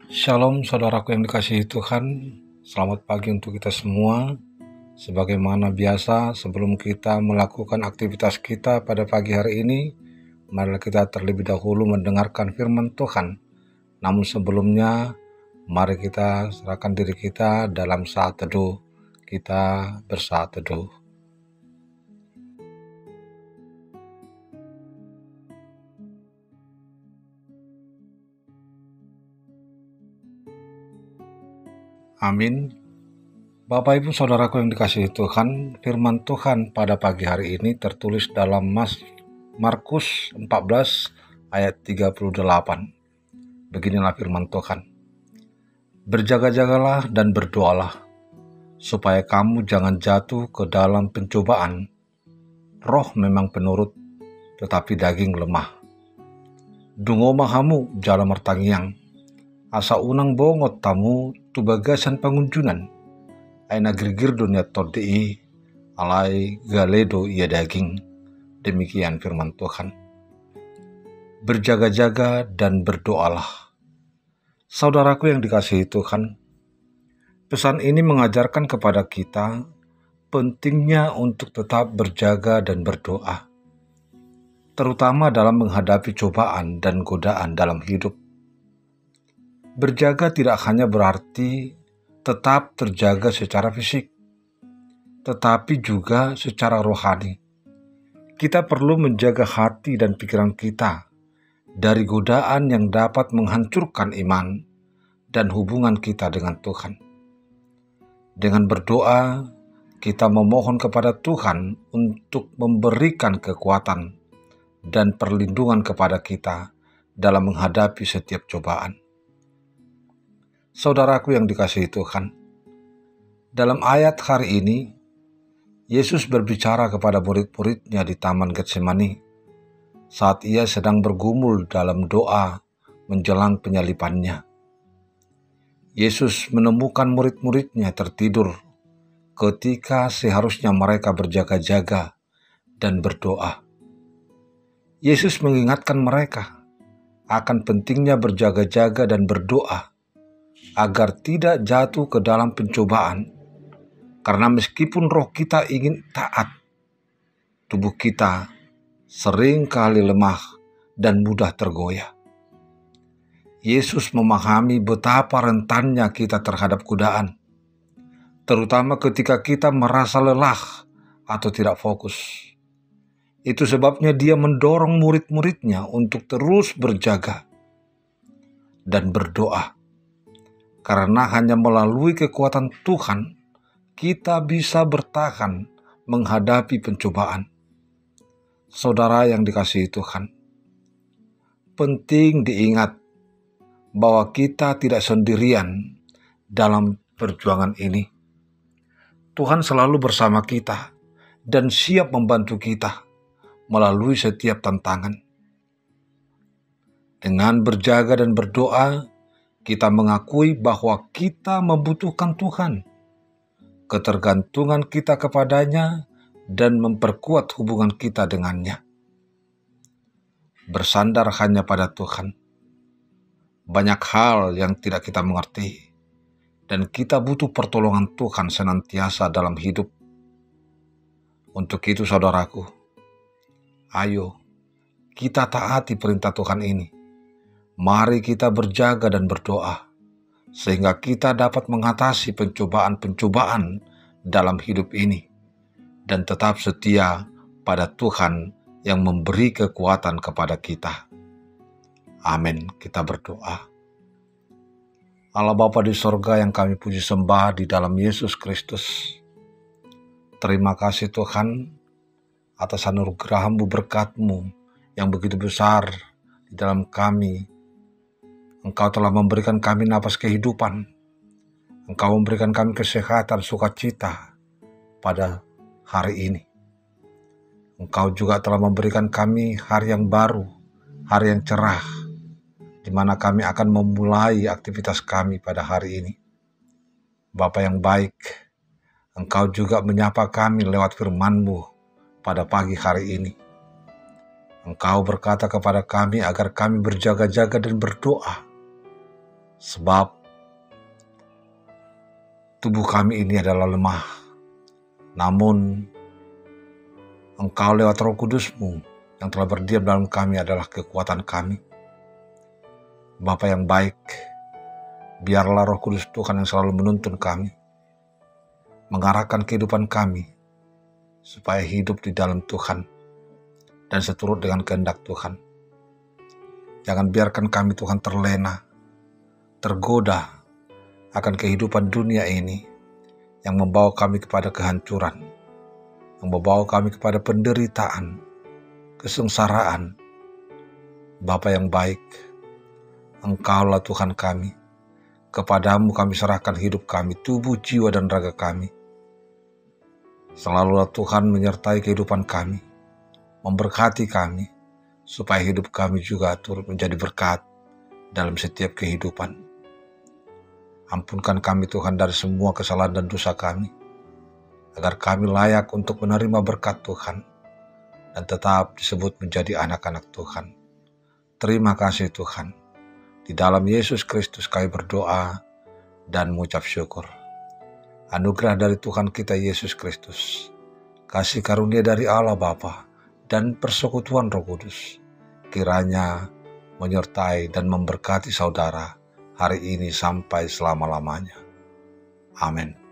Shalom saudaraku yang dikasihi Tuhan, selamat pagi untuk kita semua. Sebagaimana biasa, sebelum kita melakukan aktivitas kita pada pagi hari ini, marilah kita terlebih dahulu mendengarkan firman Tuhan. Namun sebelumnya, mari kita serahkan diri kita dalam saat teduh. Kita bersaat teduh. Amin. Bapak Ibu Saudaraku yang dikasihi Tuhan, firman Tuhan pada pagi hari ini tertulis dalam Markus 14 ayat 38. Beginilah firman Tuhan. Berjaga-jagalah dan berdoalah, supaya kamu jangan jatuh ke dalam pencobaan. Roh memang penurut, tetapi daging lemah. Dungo mahamu jala mertangiang, asa unang bongot tamu tu bagasan pangunjunan. Aina gergir dunia todei, alai galedo ia daging. Demikian firman Tuhan. Berjaga-jaga dan berdoalah. Saudaraku yang dikasihi Tuhan, pesan ini mengajarkan kepada kita pentingnya untuk tetap berjaga dan berdoa, terutama dalam menghadapi cobaan dan godaan dalam hidup. Berjaga tidak hanya berarti tetap terjaga secara fisik, tetapi juga secara rohani. Kita perlu menjaga hati dan pikiran kita dari godaan yang dapat menghancurkan iman dan hubungan kita dengan Tuhan. Dengan berdoa, kita memohon kepada Tuhan untuk memberikan kekuatan dan perlindungan kepada kita dalam menghadapi setiap cobaan. Saudaraku yang dikasihi Tuhan, dalam ayat hari ini, Yesus berbicara kepada murid-muridnya di Taman Getsemani saat ia sedang bergumul dalam doa menjelang penyalibannya. Yesus menemukan murid-muridnya tertidur ketika seharusnya mereka berjaga-jaga dan berdoa. Yesus mengingatkan mereka akan pentingnya berjaga-jaga dan berdoa agar tidak jatuh ke dalam pencobaan, karena meskipun roh kita ingin taat, tubuh kita sering kali lemah dan mudah tergoyah. Yesus memahami betapa rentannya kita terhadap godaan, terutama ketika kita merasa lelah atau tidak fokus. Itu sebabnya dia mendorong murid-muridnya untuk terus berjaga dan berdoa. Karena hanya melalui kekuatan Tuhan, kita bisa bertahan menghadapi pencobaan. Saudara yang dikasihi Tuhan, penting diingat bahwa kita tidak sendirian dalam perjuangan ini. Tuhan selalu bersama kita dan siap membantu kita melalui setiap tantangan. Dengan berjaga dan berdoa, kita mengakui bahwa kita membutuhkan Tuhan, ketergantungan kita kepadanya, dan memperkuat hubungan kita dengannya. Bersandar hanya pada Tuhan. Banyak hal yang tidak kita mengerti, dan kita butuh pertolongan Tuhan senantiasa dalam hidup. Untuk itu saudaraku, ayo kita taati perintah Tuhan ini. Mari kita berjaga dan berdoa, sehingga kita dapat mengatasi pencobaan-pencobaan dalam hidup ini, dan tetap setia pada Tuhan yang memberi kekuatan kepada kita. Amin. Kita berdoa. Allah Bapa di sorga yang kami puji sembah di dalam Yesus Kristus, terima kasih Tuhan atas anugerah-Mu, berkat-Mu yang begitu besar di dalam kami. Engkau telah memberikan kami napas kehidupan. Engkau memberikan kami kesehatan, sukacita pada hari ini. Engkau juga telah memberikan kami hari yang baru, hari yang cerah, di mana kami akan memulai aktivitas kami pada hari ini. Bapa yang baik, Engkau juga menyapa kami lewat firman-Mu pada pagi hari ini. Engkau berkata kepada kami agar kami berjaga-jaga dan berdoa, Sebab tubuh kami ini adalah lemah, namun Engkau lewat Roh Kudus-Mu yang telah berdiam dalam kami adalah kekuatan kami. Bapa yang baik, biarlah Roh Kudus Tuhan yang selalu menuntun kami, mengarahkan kehidupan kami, supaya hidup di dalam Tuhan dan seturut dengan kehendak Tuhan. Jangan biarkan kami Tuhan terlena, tergoda akan kehidupan dunia ini yang membawa kami kepada kehancuran, yang membawa kami kepada penderitaan, kesengsaraan. Bapa yang baik, Engkaulah Tuhan kami. Kepadamu kami serahkan hidup kami, tubuh, jiwa, dan raga kami. Selalulah Tuhan menyertai kehidupan kami, memberkati kami, supaya hidup kami juga turut menjadi berkat dalam setiap kehidupan. Ampunkan kami Tuhan dari semua kesalahan dan dosa kami, agar kami layak untuk menerima berkat Tuhan, dan tetap disebut menjadi anak-anak Tuhan. Terima kasih Tuhan. Di dalam Yesus Kristus kami berdoa dan mengucap syukur. Anugerah dari Tuhan kita Yesus Kristus, kasih karunia dari Allah Bapa, dan persekutuan Roh Kudus, kiranya menyertai dan memberkati saudara hari ini sampai selama-lamanya. Amin.